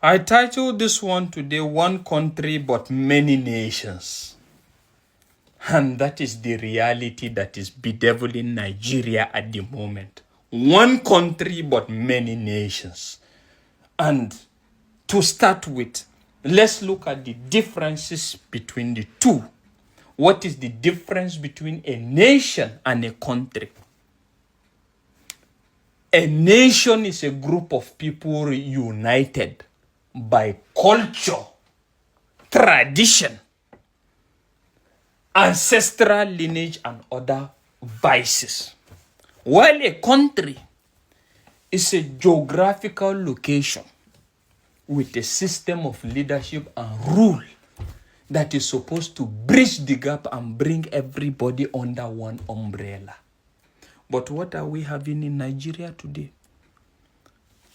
I titled this one today, One Country But Many Nations. And that is the reality that is bedeviling Nigeria at the moment. One country but many nations. And to start with, let's look at the differences between the two. What is the difference between a nation and a country? A nation is a group of people united by culture, tradition, ancestral lineage, and other vices. While a country is a geographical location with a system of leadership and rule that is supposed to bridge the gap and bring everybody under one umbrella. But what are we having in Nigeria today?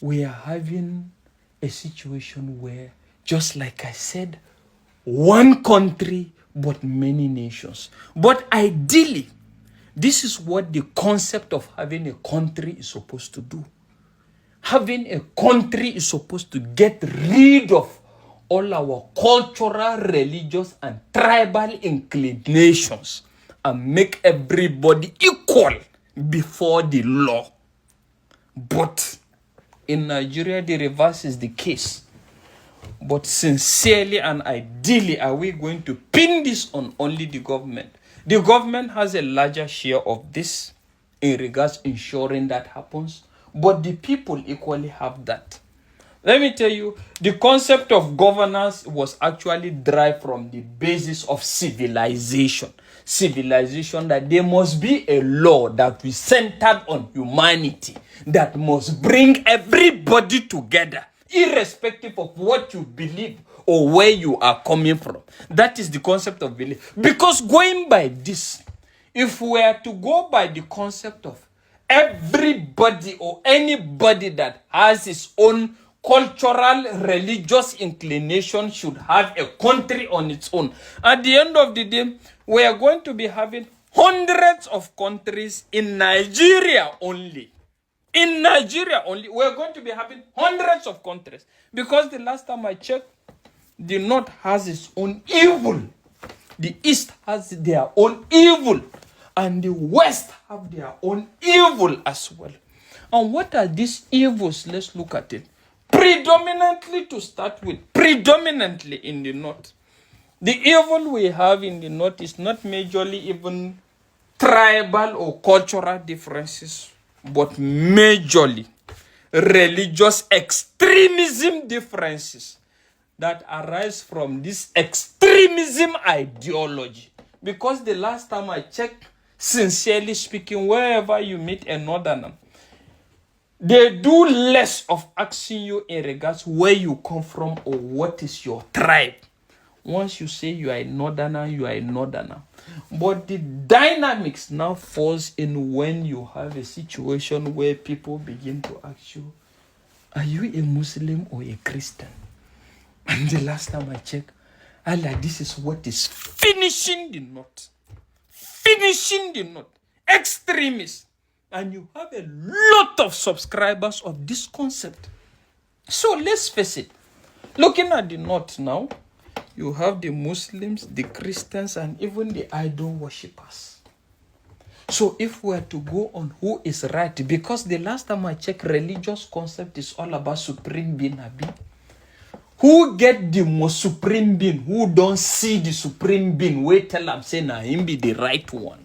We are having a situation where, just like I said, one country but many nations. But ideally, this is what the concept of having a country is supposed to do. Having a country is supposed to get rid of all our cultural, religious, and tribal inclinations and make everybody equal before the law. But in Nigeria, the reverse is the case. But sincerely and ideally, are we going to pin this on only the government? The government has a larger share of this in regards ensuring that happens, but the people equally have that. Let me tell you, the concept of governance was actually derived from the basis of civilization. Civilization, that there must be a law that is centered on humanity, that must bring everybody together, irrespective of what you believe or where you are coming from. That is the concept of belief. Because going by this, if we are to go by the concept of everybody or anybody that has his own cultural, religious inclination should have a country on its own, at the end of the day, we are going to be having hundreds of countries in Nigeria only. In Nigeria only, we are going to be having hundreds of countries. Because the last time I checked, the North has its own evil. The East has their own evil. And the West have their own evil as well. And what are these evils? Let's look at it. Predominantly, to start with, predominantly in the North. The evil we have in the North is not majorly even tribal or cultural differences, but majorly religious extremism differences that arise from this extremism ideology. Because the last time I checked, sincerely speaking, wherever you meet a northerner, they do less of asking you in regards where you come from or what is your tribe. Once you say you are a northerner, you are a northerner. But the dynamics now falls in when you have a situation where people begin to ask you, are you a Muslim or a Christian? And the last time I checked, Allah, this is what is finishing the North. Finishing the North. Extremists. And you have a lot of subscribers of this concept. So let's face it. Looking at the North now, you have the Muslims, the Christians, and even the idol worshippers. So if we are to go on who is right, because the last time I checked, religious concept is all about supreme being, Abi. Who get the most supreme being? Who don't see the supreme being? Wait till I'm saying nah, him be the right one.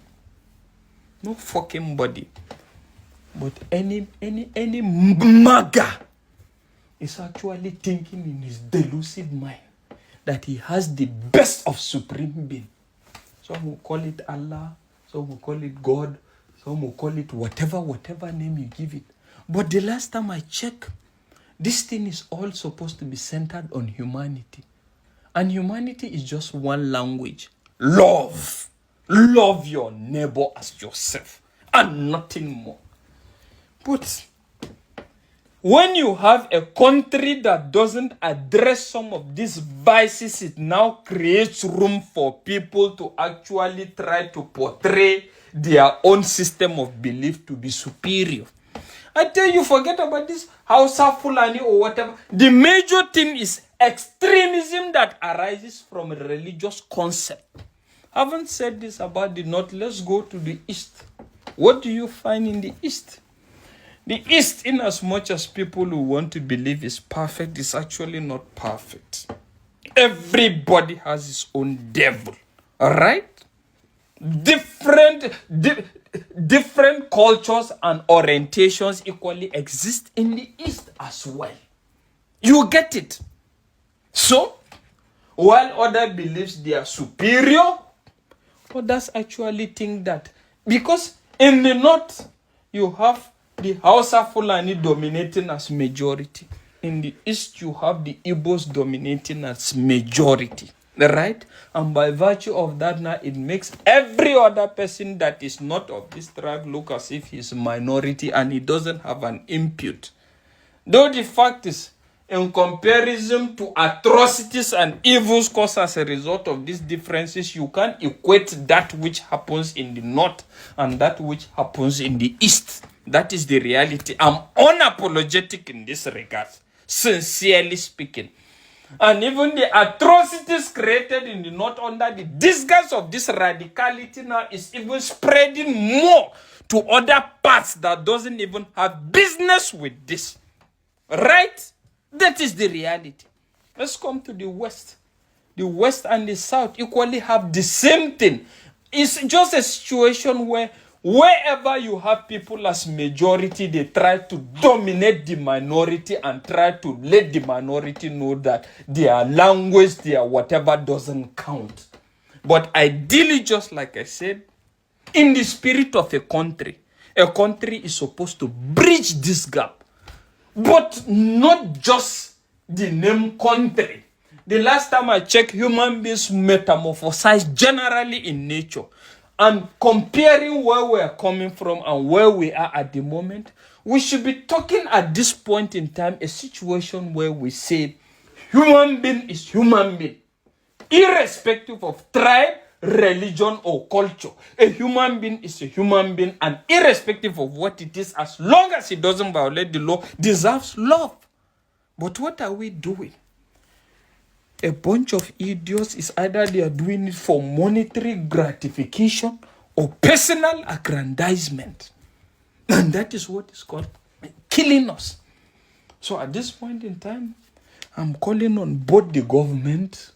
No fucking body. But any maga is actually thinking in his delusive mind that he has the best of supreme being. Some will call it Allah, some will call it God, some will call it whatever name you give it. But the last time I checked, this thing is all supposed to be centered on humanity. And humanity is just one language. Love. Love your neighbor as yourself. And nothing more. But when you have a country that doesn't address some of these vices, it now creates room for people to actually try to portray their own system of belief to be superior. I tell you, forget about this Hausa Fulani or whatever. The major thing is extremism that arises from a religious concept. I haven't said this about the North. Let's go to the East. What do you find in the East? The East, in as much as people who want to believe is perfect, is actually not perfect. Everybody has his own devil. All right? Different cultures and orientations equally exist in the East as well. You get it? So, while others believe they are superior, others actually think that because in the North, you have the Hausa Fulani dominating as majority. In the East, you have the Igbos dominating as majority. Right? And by virtue of that now, it makes every other person that is not of this tribe look as if he's a minority and he doesn't have an input. Though the fact is, in comparison to atrocities and evils caused as a result of these differences, you can't equate that which happens in the North and that which happens in the East. That is the reality. I'm unapologetic in this regard, sincerely speaking. And even the atrocities created in the North under the disguise of this radicality now is even spreading more to other parts that doesn't even have business with this. Right? That is the reality. Let's come to the West. The West and the South equally have the same thing. It's just a situation where wherever you have people as majority, they try to dominate the minority and try to let the minority know that their language, their whatever doesn't count. But ideally, just like I said, in the spirit of a country is supposed to bridge this gap. But not just the name country. The last time I checked, human beings metamorphosize generally in nature. And comparing where we are coming from and where we are at the moment, we should be talking at this point in time a situation where we say human being is human being, irrespective of tribe, religion, or culture. A human being is a human being, and irrespective of what it is, as long as it doesn't violate the law, deserves love. But what are we doing? A bunch of idiots is either they are doing it for monetary gratification or personal aggrandizement. And that is what is called killing us. So at this point in time, I'm calling on both the government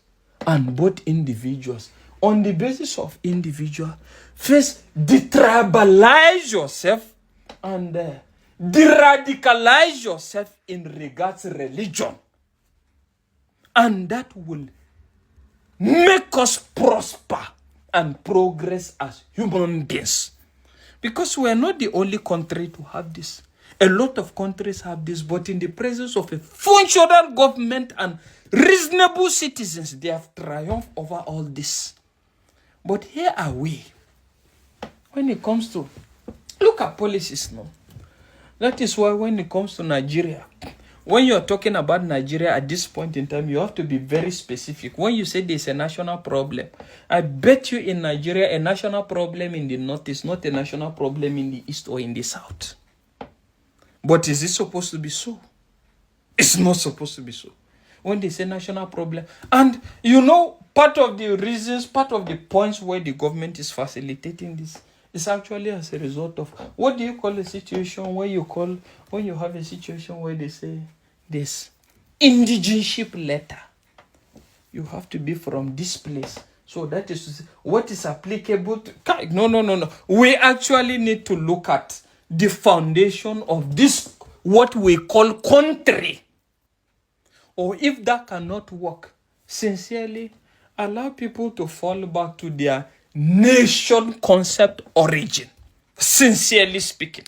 and both individuals. On the basis of individual, first detribalize yourself and de-radicalize yourself in regards to religion. And that will make us prosper and progress as human beings. Because we are not the only country to have this. A lot of countries have this, but in the presence of a functional government and reasonable citizens, they have triumphed over all this. But here are we. When it comes to, look at policies now. That is why when it comes to Nigeria, when you're talking about Nigeria at this point in time, you have to be very specific. When you say there's a national problem, I bet you in Nigeria, a national problem in the North is not a national problem in the East or in the South. But is it supposed to be so? It's not supposed to be so. When they say national problem, and you know, part of the reasons, part of the points where the government is facilitating this is actually as a result of, what do you call a situation where when you have a situation where they say this indigenship letter, you have to be from this place. So that is what is applicable to. No. We actually need to look at the foundation of this, what we call country. Or if that cannot work, sincerely, allow people to fall back to their nation concept origin. Sincerely speaking.